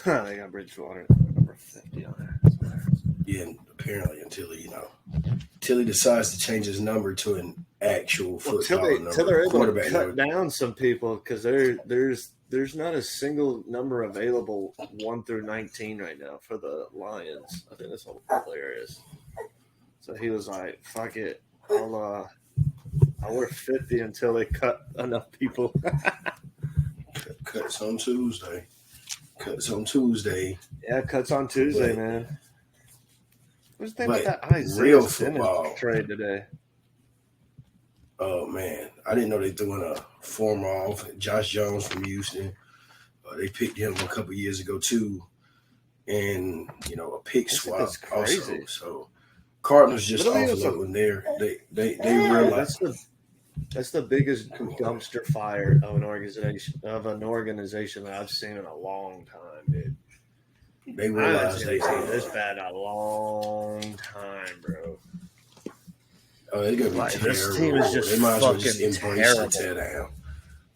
They got Bridgewater number 50 on there. Yeah, and apparently until he decides to change his number to an actual football Till number, they're able to quarterback cut number. down some people because there's not a single number available 1 through 19 right now for the Lions. I think that's all the player is. So he was like, "Fuck it, I'll wear 50 until they cut enough people." Cuts on Tuesday. Cuts on Tuesday. Yeah, cuts on Tuesday, But- man. What's the thing But about that Isaiah real Simmons football. trade today? Oh man, I didn't know they threw in a former off Josh Jones from Houston. They picked him a couple years ago too, and a pick swap That's crazy. also. So Cardinals just Literally, it's a- offloading there. They realize That's the biggest dumpster fire of an organization that I've seen in a long time, dude. they I realize haven't they seen a team this bad in a long time, bro. they're gonna be Like, terrible. this team is just they might as well just fucking embrace terrible. the tear down.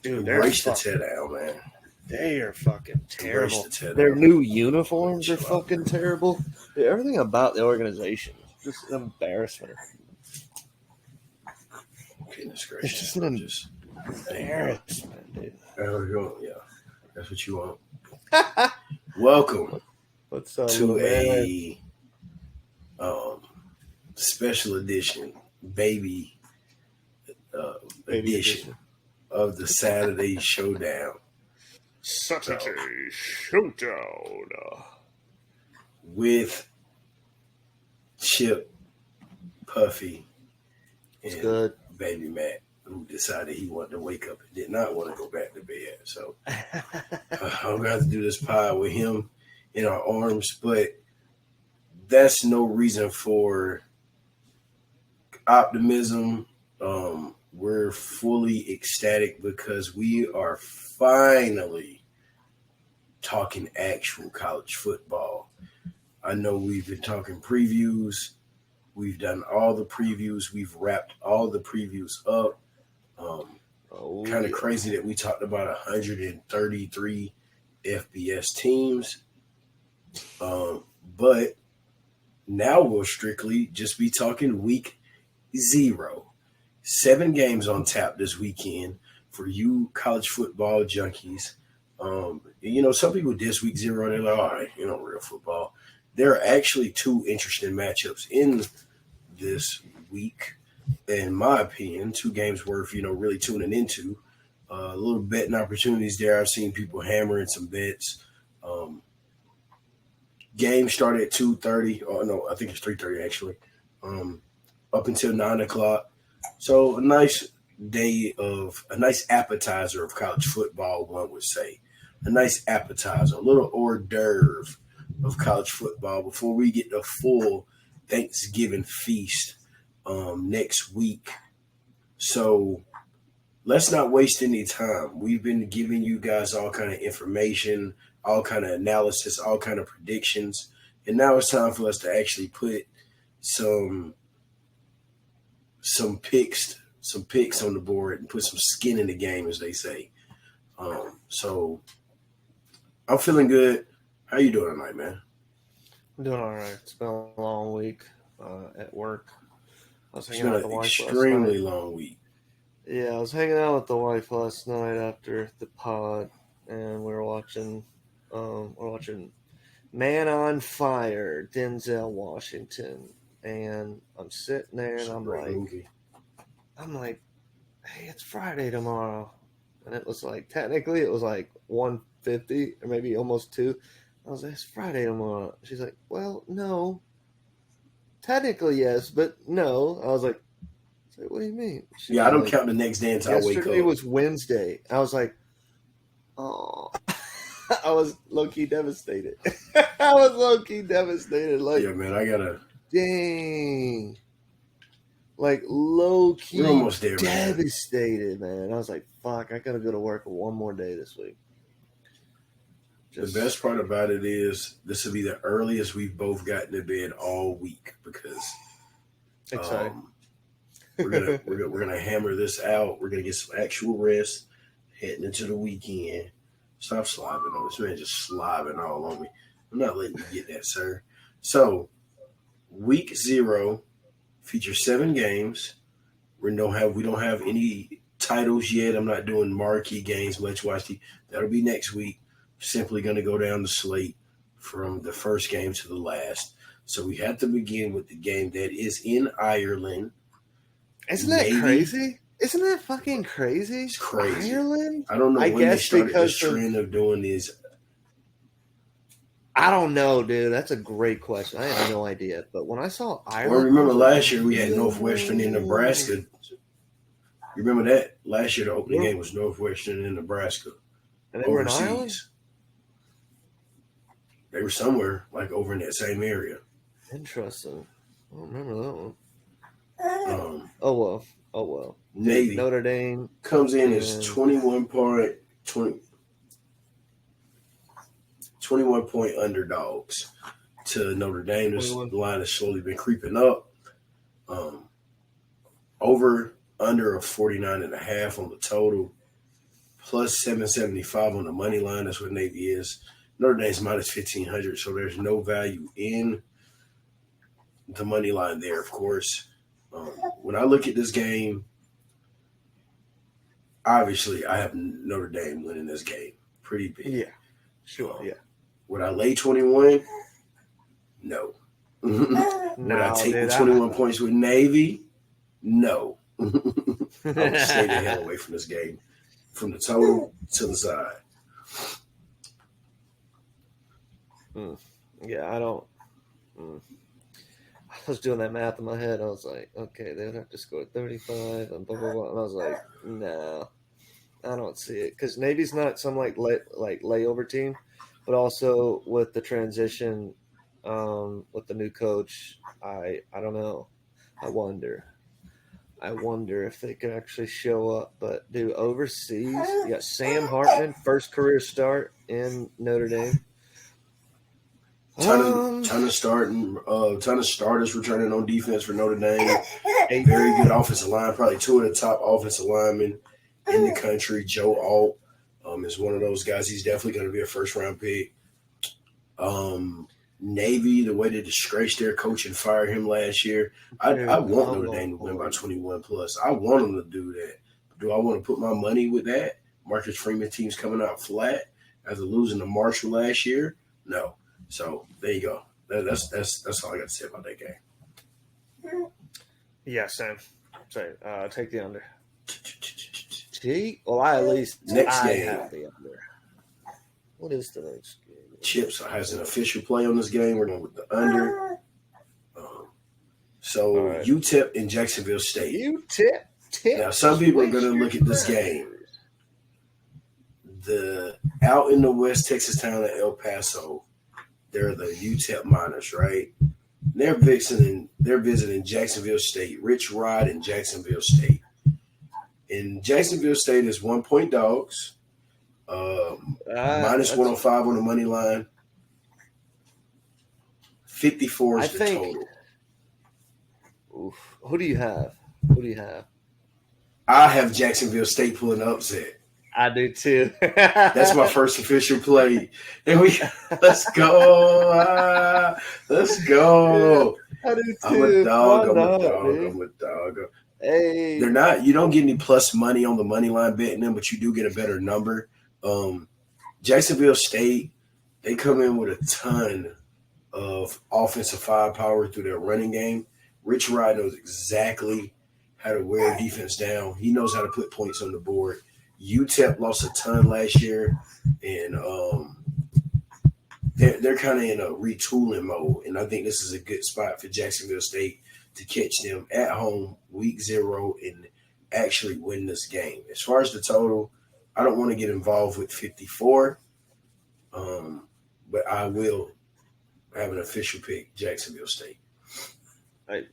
Dude, Embrace the tear down, man. they are fucking terrible. Embrace the tear Their down. new uniforms are Chill out. fucking terrible. Dude, everything about the organization is just an embarrassment. Goodness gracious. It's just an embarrassment, dude. There we go. Yeah, that's what you want. Welcome What's up, to man? a special edition, baby edition of the Saturday Showdown Saturday Showdown. with Chip, Puffy, and Good. Baby Mack, who decided he wanted to wake up and did not want to go back to bed. So I'm going to have to do this pod with him in our arms, but that's no reason for optimism. We're fully ecstatic because we are finally talking actual college football. I know we've been talking previews. We've done all the previews. We've wrapped all the previews up. Kind of crazy that we talked about 133 FBS teams. But now we'll strictly just be talking week 0. 7 games on tap this weekend for you college football junkies. Some people diss week 0. They're like, all right, real football. There are actually 2 interesting matchups in this week, in my opinion. 2 games worth, really tuning into. A little betting opportunities there. I've seen people hammering some bets. Game started at 2:30. Oh no, I think it's 3:30 actually. Up until 9 o'clock. So a nice appetizer of college football, one would say. A nice appetizer, a little hors d'oeuvre of college football before we get the full Thanksgiving feast next week. So let's not waste any time. We've been giving you guys all kind of information, all kind of analysis, all kind of predictions. And now it's time for us to actually put some picks on the board and put some skin in the game, as they say. So I'm feeling good. How you doing tonight, man? I'm doing all right. It's been a long week at work. I was It's hanging been out with an the wife extremely last night. long week. Yeah, I was hanging out with the wife last night after the pod, and we were watching Man on Fire, Denzel Washington, and I'm sitting there and I'm like, hey, it's Friday tomorrow, and it was like technically it was like 1:50 or maybe almost 2. I was like, it's Friday tomorrow. She's like, well, no. Technically, yes, but no. I was like, what do you mean? I don't count the next day until I wake up. Yesterday was Wednesday. I was like, oh. I was low-key devastated. Like, yeah, man, I gotta. Dang. Like, low-key We're almost there, devastated, man. I was like, fuck, I gotta go to work one more day this week. The best part about it is this will be the earliest we've both gotten to bed all week because we're gonna hammer this out. We're gonna get some actual rest heading into the weekend. Stop slobbing on this man. Just slobbing all on me. I'm not letting you get that, sir. So, week 0 features 7 games. We don't have any titles yet. I'm not doing marquee games. Let's watch that'll be next week. Simply going to go down the slate from the first game to the last. So we have to begin with the game that is in Ireland. Isn't that crazy? Isn't that fucking crazy? It's crazy. Ireland? I don't know when they started this trend of doing these. I don't know, dude. That's a great question. I have no idea. But when I saw Ireland, well, remember last year we had Northwestern in Nebraska. You remember that? Last year the opening game was Northwestern in Nebraska. And they were in Ireland? They were somewhere like over in that same area. Interesting. I don't remember that one. Oh well. Navy Notre Dame comes in as 21 point underdogs to Notre Dame. This line has slowly been creeping up. Over under a 49.5 on the total, plus 775 on the money line. That's what Navy is. Notre Dame's minus 1,500, so there's no value in the money line there, of course. When I look at this game, obviously I have Notre Dame winning this game pretty big. Yeah, sure, yeah. Would I lay 21? No. Would I take the 21 points with Navy? No. I would stay the hell away from this game, from the total to the side. Yeah, I don't. I was doing that math in my head. I was like, okay, they would have to score 35 and blah, blah, blah. And I was like, no, I don't see it. Because Navy's not some layover team, but also with the transition with the new coach, I don't know. I wonder if they could actually show up. But, dude, overseas, you got Sam Hartman, first career start in Notre Dame. Ton of starters returning on defense for Notre Dame. A very good offensive line, probably 2 of the top offensive linemen in the country. Joe Alt is one of those guys. He's definitely going to be a first-round pick. Navy, the way they disgraced their coach and fired him last year, I want Notre Dame to win by 21 plus. I want them to do that. Do I want to put my money with that? Marcus Freeman team's coming out flat after losing to Marshall last year? No. So there you go. That's all I got to say about that game. Yeah, Sam. Sorry, take the under. Well, I at least next game have the under. What is the next game? Chips has an official play on this game. We're going with the under. Right. UTEP and Jacksonville State. UTEP. Now, some people are going to look at this game. Out in the West Texas town of El Paso, they're the UTEP Miners, right? They're visiting Jacksonville State. Rich Rod in Jacksonville State. And Jacksonville State is 1-point dogs. Minus 105 on the money line. 54 is the total. Oof. Who do you have? I have Jacksonville State pulling the upset. I do too. That's my first official play. And let's go. Let's go. I do too. I'm a dog. Hey. They're not, you don't get any plus money on the money line betting them, but you do get a better number. Jacksonville State, they come in with a ton of offensive firepower through their running game. Rich Rod knows exactly how to wear defense down. He knows how to put points on the board. UTEP lost a ton last year, and they're kind of in a retooling mode. And I think this is a good spot for Jacksonville State to catch them at home week 0 and actually win this game. As far as the total, I don't want to get involved with 54, but I will have an official pick, Jacksonville State. I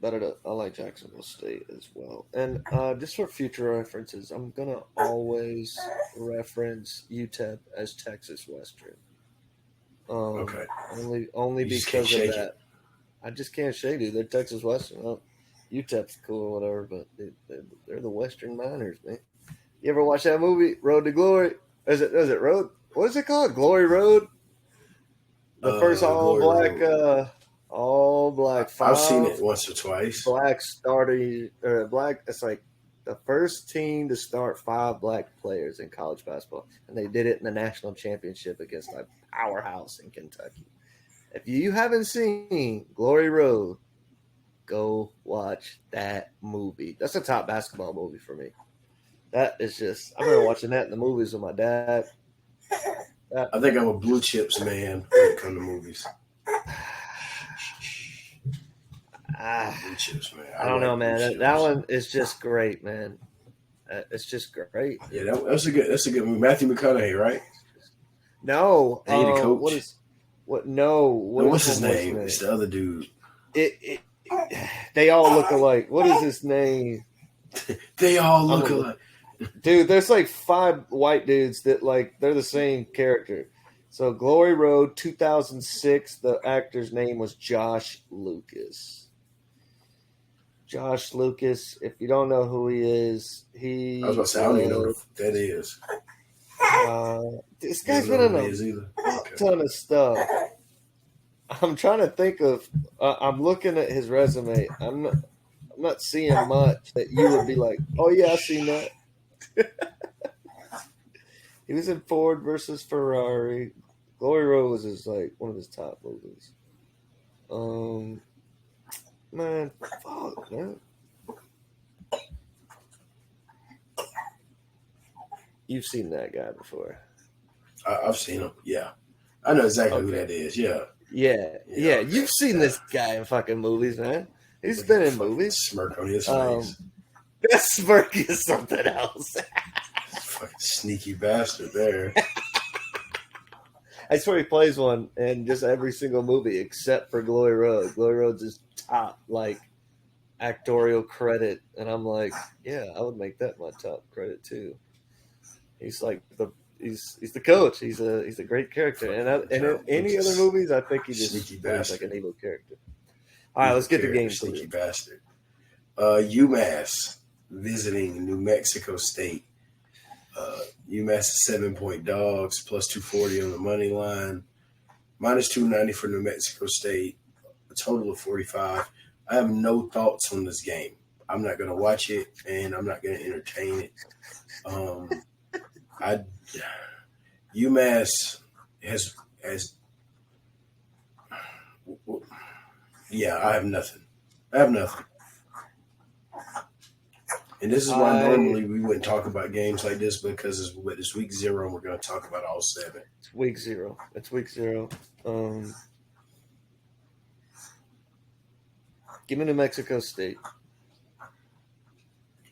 like Jacksonville State as well. And just for future references, I'm going to always reference UTEP as Texas Western. Okay. Only because of that. I just can't shake it. They're Texas Western. Well, UTEP's cool or whatever, but they're the Western Miners, man. You ever watch that movie, Road to Glory? Is it Road? what is it called? Glory Road. The first Glory Road. all black I've seen five it once or twice. black starting or black. It's like the first team to start 5 black players in college basketball, and they did it in the national championship against a powerhouse in Kentucky. If you haven't seen Glory Road, go watch that movie. That's a top basketball movie for me. That is just I remember watching that in the movies with my dad. I think I'm a Blue Chips man when it comes to movies. Blue Chips man. I don't know, man. That one is just great, man. It's just great. Yeah, that's a good movie. Matthew McConaughey, right? No, He the coach. What's his name? It's the other dude. They all look alike. What is his name? They all look alike. Dude, there's like 5 white dudes that they're the same character. So Glory Road 2006, the actor's name was Josh Lucas. Josh Lucas, if you don't know who he is, I was about to say, I don't even know who that is. This guy's been in a ton of stuff. I'm trying to think of. I'm looking at his resume. I'm not seeing much that you would be like, oh yeah, I've seen that. He was in Ford versus Ferrari. Glory Road was one of his top movies. Man, fuck, man. You've seen that guy before. I've seen him. Yeah, I know exactly who that is. Yeah. Yeah. You've seen this guy in fucking movies, man. He's been in movies. Smirk on his face. That smirk is something else. Fucking sneaky bastard there. I swear he plays one in just every single movie except for Glory Road. Glory Road's his top actorial credit, and I'm like, yeah, I would make that my top credit too. He's he's the coach. He's a great character, and in any other movies, I think he just plays like an evil character. All right, let's get the game. Sneaky bastard. UMass visiting New Mexico State. UMass is 7-point dogs, plus 240 on the money line, minus 290 for New Mexico State, a total of 45. I have no thoughts on this game. I'm not going to watch it, and I'm not going to entertain it. UMass has I have nothing. And this is why normally we wouldn't talk about games like this, because it's week 0 and we're going to talk about all 7. It's week 0. Give me New Mexico State.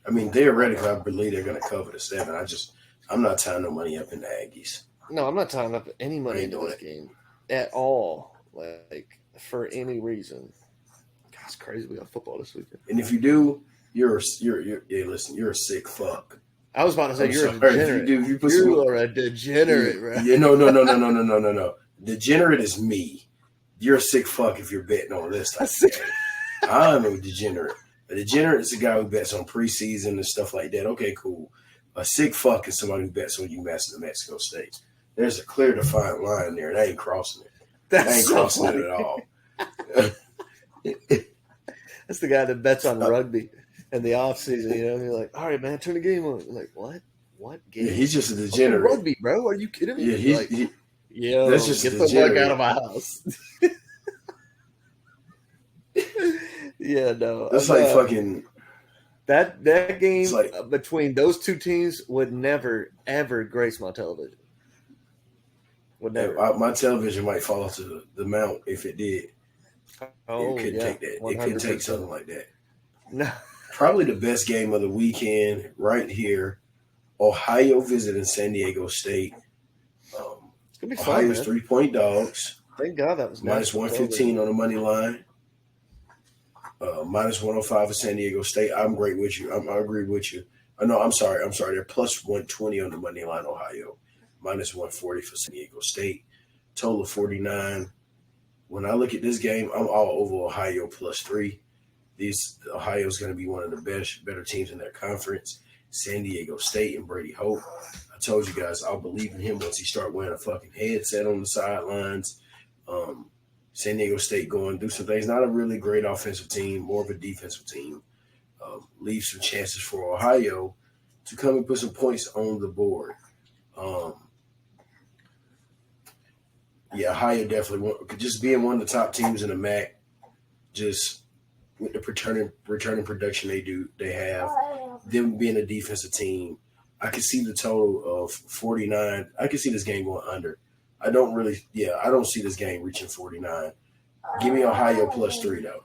I mean, theoretically, I believe they're going to cover the 7. I'm not tying no money up in the Aggies. No, I'm not tying up any money into this game at all, for any reason. God, it's crazy we got football this weekend. And if you do, you're a sick fuck. I was about to say you're a degenerate. You are a degenerate, right? Yeah, no. Degenerate is me. You're a sick fuck if you're betting on this type of thing. I'm a degenerate. A degenerate is a guy who bets on preseason and stuff like that. Okay, cool. A sick fuck is somebody who bets on UMass and New Mexico State. There's a clear, defined line there, and I ain't crossing it. I ain't crossing it at all. That's the guy that bets on rugby in the off season. You know, you're like, all right, man, turn the game on. You're like, what? What game? Yeah, he's just a degenerate. Rugby, bro? Are you kidding me? Yeah, that's just get the fuck out of my house. Yeah, no. That's fucking. That game between those two teams would never, ever grace my television. Would never. My television might fall to the mount if it did. Oh, it couldn't take that. 100%. It couldn't take something like that. No. Probably the best game of the weekend right here. Ohio visiting San Diego State. It's gonna be Ohio's fun, 3-point dogs. Thank God that was minus 115 on the money line. Minus 105 for San Diego State. I'm great with you. I agree with you. No, I'm sorry. They're plus 120 on the money line, Ohio. Minus 140 for San Diego State. Total of 49. When I look at this game, I'm all over Ohio plus 3. Ohio's going to be one of the better teams in their conference. San Diego State and Brady Hope. I told you guys I'll believe in him once he start wearing a fucking headset on the sidelines. San Diego State going through some things. Not a really great offensive team, more of a defensive team. Leave some chances for Ohio to come and put some points on the board. Ohio definitely just being one of the top teams in the MAC, just with the returning production they have, them being a defensive team. I can see the total of 49. I can see this game going under. I don't see this game reaching 49. Give me Ohio +3 though.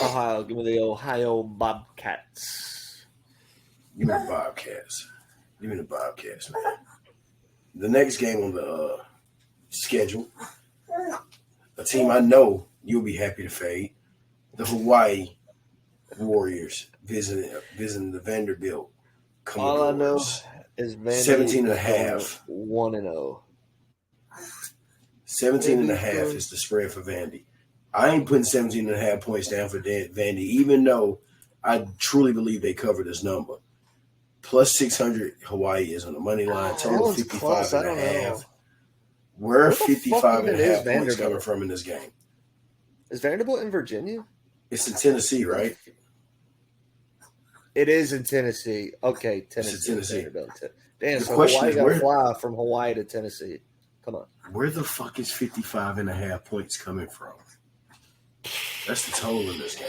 Ohio, give me the Ohio Bobcats. Give me the Bobcats. Give me the Bobcats, man. The next game on the schedule, a team I know you'll be happy to fade, the Hawaii Warriors visiting the Vanderbilt Commodores. All I know is Vandy 17.5. 1-0. 17.5 is the spread for Vandy. I ain't putting 17.5 points down for Vandy, even though I truly believe they cover this number. +600 Hawaii is on the money line. Total 55.5. Where are 55.5 points coming from in this game? Is Vanderbilt in Virginia? It's in Tennessee, right? It is in Tennessee. Okay, Tennessee. It's in Tennessee. Damn, so Hawaii got to fly from Hawaii to Tennessee. Come on. Where the fuck is 55.5 points coming from? That's the total in this game.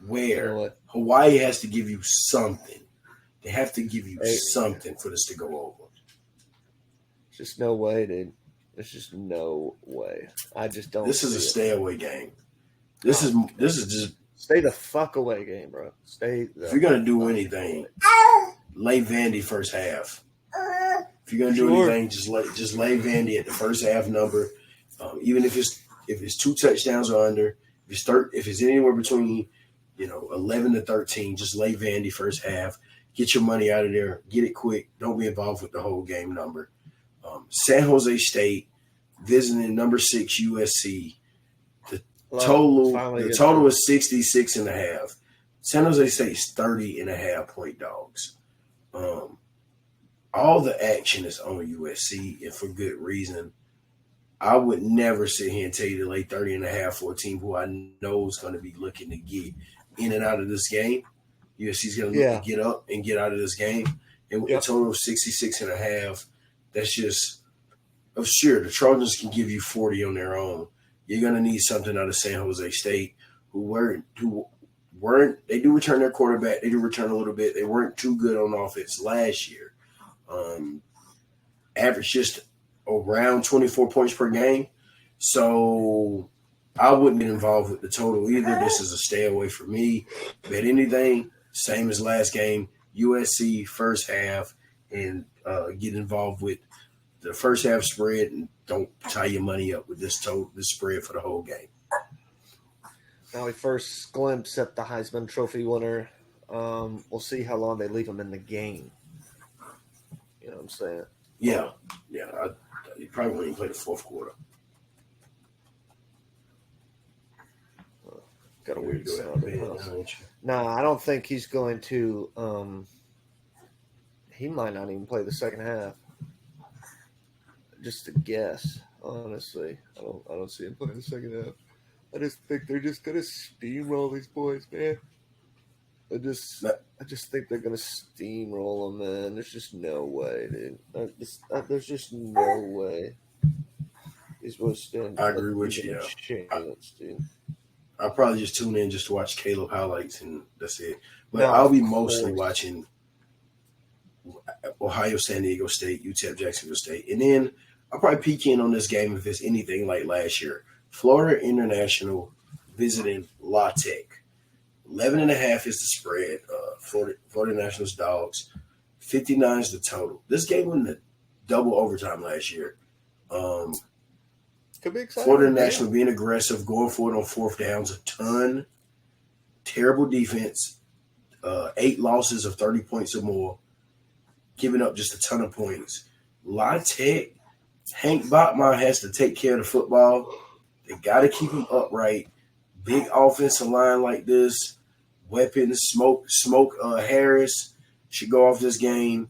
Where? You know Hawaii has to give you something. They have to give you something for this to go over. There's just no way, dude. There's just no way. I just don't. This is a stay away game. This is just stay the fuck away game, bro. If you're gonna do anything, lay Vandy first half. If you're gonna do anything, just lay Vandy at the first half number. Even if it's 2 touchdowns or under, if it's anywhere between 11 to 13, just lay Vandy first half. Get your money out of there. Get it quick. Don't be involved with the whole game number. San Jose State visiting number 6 USC. The total is 66.5. San Jose State's 30.5 point dogs. All the action is on USC, and for good reason. I would never sit here and tell you to lay 30.5 for a team who I know is going to be looking to get in and out of this game. USC's going to look to get up and get out of this game. And with a total of 66.5, that's just – sure, the Trojans can give you 40 on their own. You're going to need something out of San Jose State who weren't – they do return their quarterback. They do return a little bit. They weren't too good on offense last year. Average just around 24 points per game. So I wouldn't get involved with the total either. This is a stay away for me. Bet anything, same as last game, USC first half, and get involved with the first half spread, and don't tie your money up with this spread for the whole game. Now we first glimpse at the Heisman Trophy winner. We'll see how long they leave him in the game. You know what I'm saying? Yeah. He probably won't even play the fourth quarter. Got a weird sound. Nah, I don't think he's going to. He might not even play the second half. Just a guess, honestly. I don't see him playing the second half. I just think they're just gonna steamroll these boys, man. I just think they're gonna steamroll them, man. There's just no way, dude. There's just no way these boys stand. I agree with you. Chance, dude. I'll probably just tune in just to watch Caleb highlights, and that's it. But I'll be mostly watching Ohio, San Diego State, UTEP, Jacksonville State, and then I'll probably peek in on this game if it's anything like last year. Florida International visiting La Tech. 11.5 is the spread. Florida Nationals dogs. 59 is the total. This game went into double overtime last year. Could be exciting. Florida National being aggressive, going for it on fourth downs a ton. Terrible defense. 8 losses of 30 points or more. Giving up just a ton of points. La Tech, Hank Bachman has to take care of the football. They got to keep him upright. Big offensive line like this. Weapons, Smoke Harris should go off this game.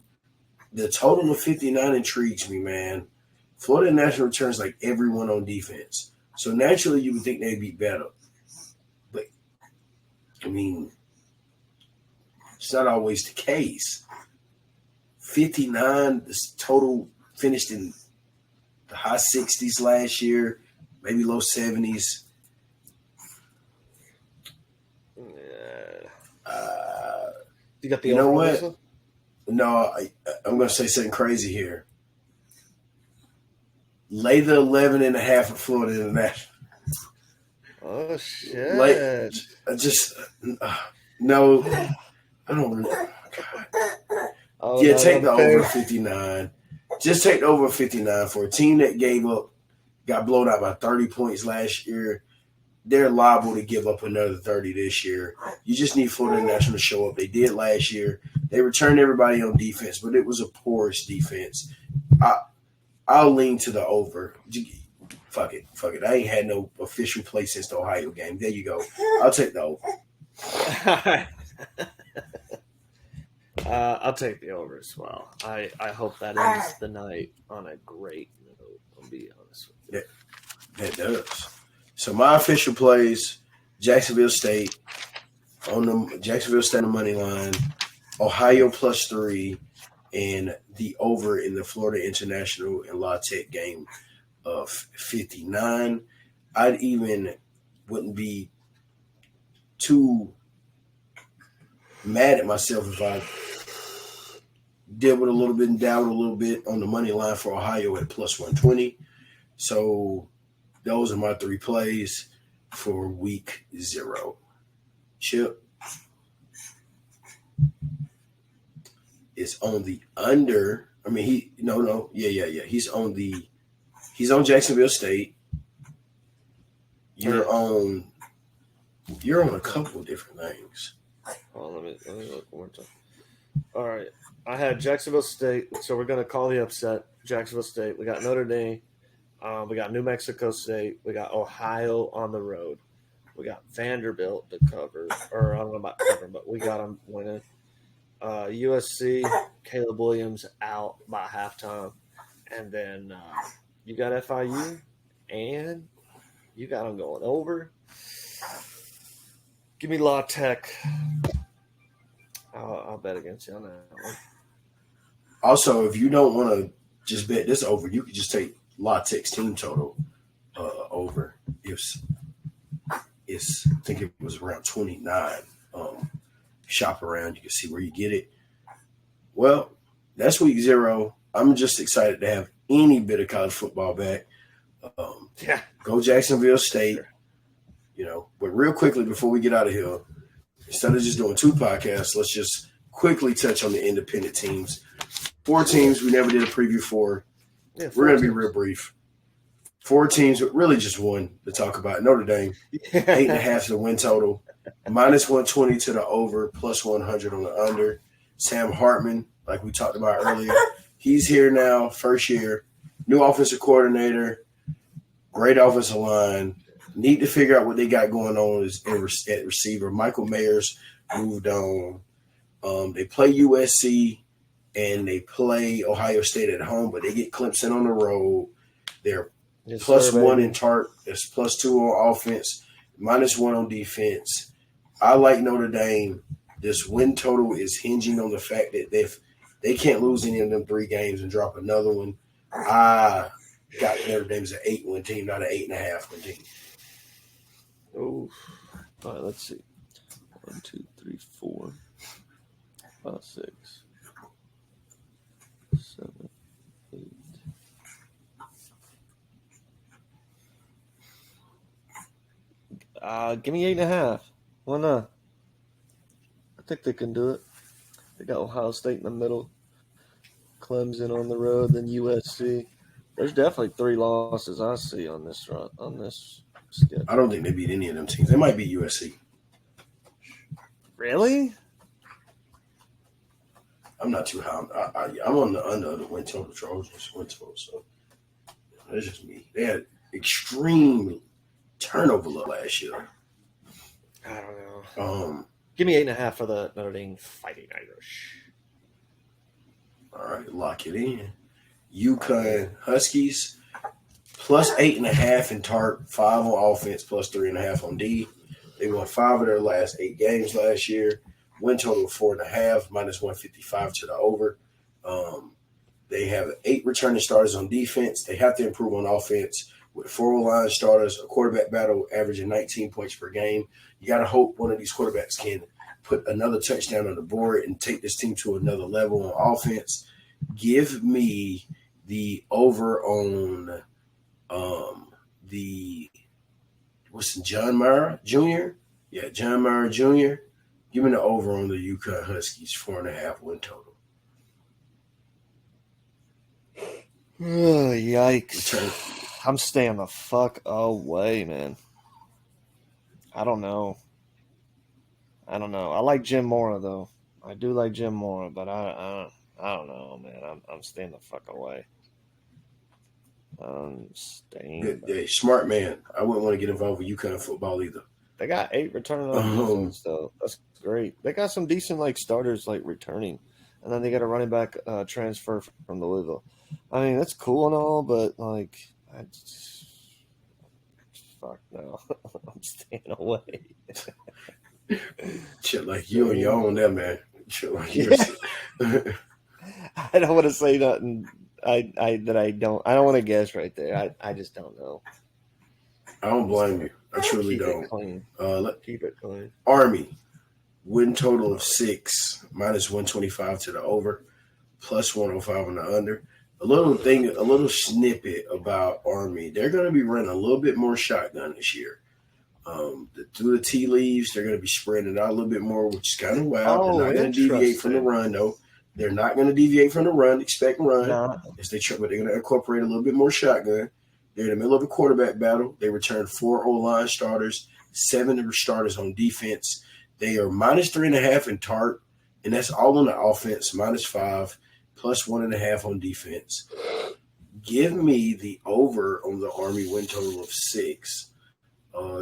The total of 59 intrigues me, man. Florida National returns like everyone on defense. So naturally, you would think they'd be better. But, I mean, it's not always the case. 59, this total finished in the high 60s last year, maybe low 70s. You got the You know over on what? this one? No, I'm going to say something crazy here. Lay the 11.5 for Florida International. Oh, shit. Like, no, I don't really. Oh, Yeah, no, take the okay. over 59. Just take the over 59 for a team that got blown out by 30 points last year. They're liable to give up another 30 this year. You just need Florida National to show up. They did last year. They returned everybody on defense, but it was a porous defense. I'll lean to the over. Fuck it. I ain't had no official play since the Ohio game. There you go. I'll take the over. I'll take the over as well. I hope that ends the night on a great note. I'll be honest with you. That does. So my official plays: Jacksonville State on the money line, Ohio +3, and the over in the Florida International and La Tech game of 59. I'd even wouldn't be too mad at myself if I dabbled a little bit and dabbled a little bit on the money line for Ohio at +120. So those are my 3 plays for week 0. Chip is on the under. I mean, He's on Jacksonville State. You're on a couple of different things. Oh, let me look one more time. All right. I had Jacksonville State, so we're going to call the upset. Jacksonville State. We got Notre Dame. We got New Mexico State. We got Ohio on the road. We got Vanderbilt to cover. Or I don't know about covering, but we got them winning. USC, Caleb Williams out by halftime. And then you got FIU, and you got them going over. Give me La Tech. I'll bet against you on that one. Also, if you don't want to just bet this over, you could just take La Tech's team total over. I think it was around 29. Shop around, you can see where you get it. Well, that's week 0. I'm just excited to have any bit of college football back. Go Jacksonville State. But real quickly before we get out of here, instead of just doing 2 podcasts, let's just quickly touch on the independent teams. 4 teams we never did a preview for. Yeah, we're going to be real brief. 4 teams, but really just one to talk about. Notre Dame, 8.5 is the win total. -120 to the over, +100 on the under. Sam Hartman, like we talked about earlier, he's here now, first year. New offensive coordinator, great offensive line. Need to figure out what they got going on at receiver. Michael Mayers moved on. They play USC and they play Ohio State at home, but they get Clemson on the road. They're +1 in TARP. It's +2 on offense, -1 on defense. I like Notre Dame. This win total is hinging on the fact that if they can't lose any of them 3 games and drop another one, I got Notre Dame as an 8-win team, not an 8.5 win team. Oh, all right. Let's see. 1, 2, 3, 4, 5, 6, 7, 8. Give me 8.5. Why not? I think they can do it. They got Ohio State in the middle, Clemson on the road, then USC. There's definitely 3 losses I see on this run on this schedule. I don't think they beat any of them teams. They might beat USC. Really? I'm not too high. I'm on the under of the win total Trojans win total. So that's just me. They had extreme turnover last year. I don't know. Give me 8.5 for the Notre Dame Fighting Irish. All right, lock it in. UConn Huskies plus 8.5 in TARP, 5 on offense, plus 3.5 on D. They won 5 of their last 8 games last year. Win total of 4.5, minus 155 to the over. They have 8 returning starters on defense. They have to improve on offense with 4 line starters, a quarterback battle averaging 19 points per game. You got to hope one of these quarterbacks can put another touchdown on the board and take this team to another level on offense. Give me the over on John Mara Jr.? Yeah, John Mara Jr. Give me the over on the UConn Huskies, 4.5 win total. Oh, yikes. I'm staying the fuck away, man. I don't know. I like Jim Mora, though. I do like Jim Mora, but I don't know, man. I'm staying the fuck away. I'm staying. Good, smart man. I wouldn't want to get involved with UConn football either. They got 8 returning on defense, though. That's great. They got some decent starters returning, and then they got a running back transfer from the Louisville. I mean, that's cool and all, but fuck no. I'm staying away. Shit like you and your own there, man. Shit like you. I don't want to say nothing. I don't want to guess right there. I just don't know. I don't blame you. I truly don't. Keep it clean. Army win total of 6, minus 125 to the over, plus 105 on the under. A little snippet about Army. They're going to be running a little bit more shotgun this year. Through the tea leaves, they're going to be spreading it out a little bit more, which is kind of wild. They're not going to deviate from the run, though. They're not going to deviate from the run. Expect run. But they're going to incorporate a little bit more shotgun. They're in the middle of a quarterback battle. They returned 4 O-line starters, 7 starters on defense. They are minus 3.5 in TARP, and that's all on the offense, minus 5, plus 1.5 on defense. Give me the over on the Army win total of 6.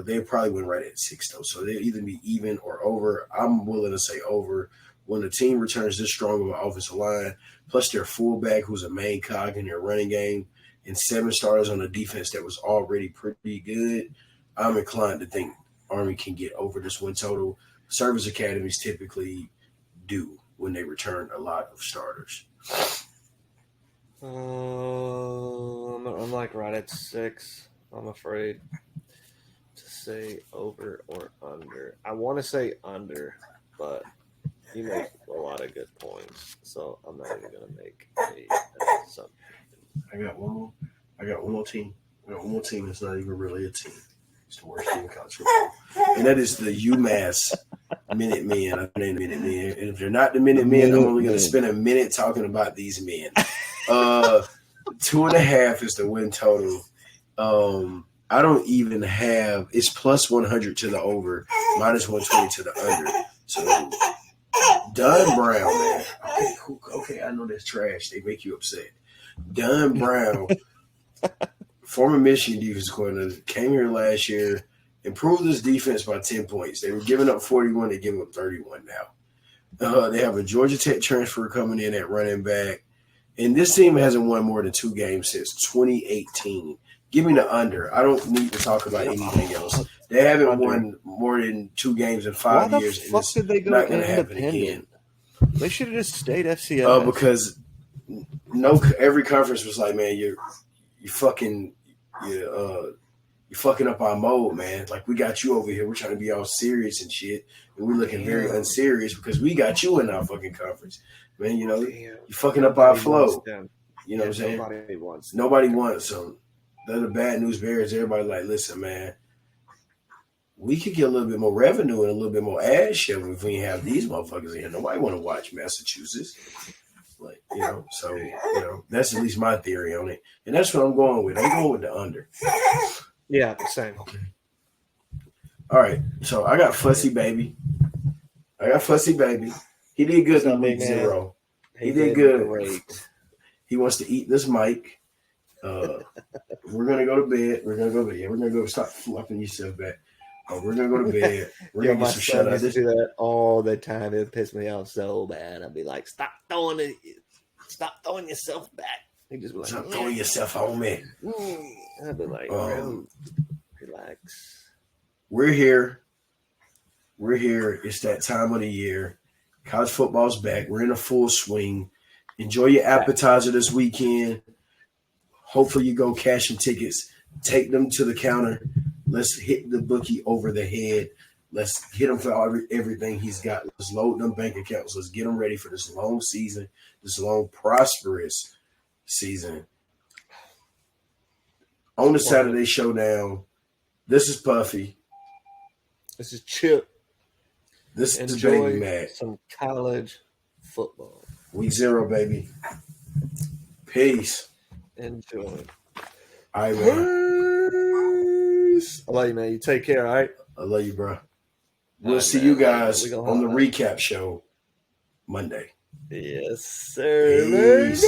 They probably win right at 6, though. So they'll either be even or over. I'm willing to say over. When the team returns this strong of an offensive line, plus their fullback, who's a main cog in their running game, and 7 starters on the defense that was already pretty good, I'm inclined to think Army can get over this win total. Service academies typically do when they return a lot of starters. I'm right at 6. I'm afraid to say over or under. I want to say under, but you make a lot of good points, so I'm not even going to make any assumption. I got one more team. I got one more team that's not even really a team. It's the worst team in college football. And that is the UMass Minutemen. I named Minutemen. And if they're not the Minutemen, I'm only going to spend a minute talking about these men. 2.5 is the win total. I don't even have – it's plus 100 to the over, minus 120 to the under. So Don Brown, man. Okay, I know that's trash. They make you upset. Don Brown, former Michigan defense coordinator, came here last year, improved his defense by 10 points. They were giving up 41. They're giving up 31 now. They have a Georgia Tech transfer coming in at running back. And this team hasn't won more than 2 games since 2018. Give me the under. I don't need to talk about anything else. They haven't won more than 2 games in 5 years. Why the fuck did they go not going to happen again. They should have just stayed FCS. Because every conference was like, man, you're fucking up our mode, man. Like, we got you over here. We're trying to be all serious and shit, and we're looking very unserious because we got you in our fucking conference, man. You know, you're fucking up our flow. You know what I'm saying? Nobody wants them. They're the bad news bears. Everybody like, listen, man. We could get a little bit more revenue and a little bit more ad shoving if we have these motherfuckers in here. Nobody want to watch Massachusetts. Like, so, that's at least my theory on it. And that's what I'm going with. I'm going with the under. Yeah, same. Okay. All right. So I got Fussy Baby. He did good in week 0. He did good. Great. He wants to eat this mic. We're going to go to bed. We're going to go stop flopping yourself back. We're going to go to bed. We're going to get some shut-eye. I used to do that all the time. It pissed me off so bad. I'd be like, stop throwing it. stop throwing yourself back. He just be like, stop throwing yourself on me. I'd be like, bro, relax. We're here. It's that time of the year. College football's back. We're in a full swing. Enjoy your appetizer this weekend. Hopefully you go cash some tickets. Take them to the counter. Let's hit the bookie over the head. Let's hit him for everything he's got. Let's load them bank accounts. Let's get him ready for this long season, this long, prosperous season. On the Saturday Showdown, this is Puffy. This is Chip. This is Enjoy Baby Mack. Some college football. Week 0, baby. Peace. Enjoy. All right, man. Peace. I love you, man. You take care, all right? I love you, bro. We'll right, see man. you guys We gonna on the holler. recap show Monday. Yes, sir. Peace.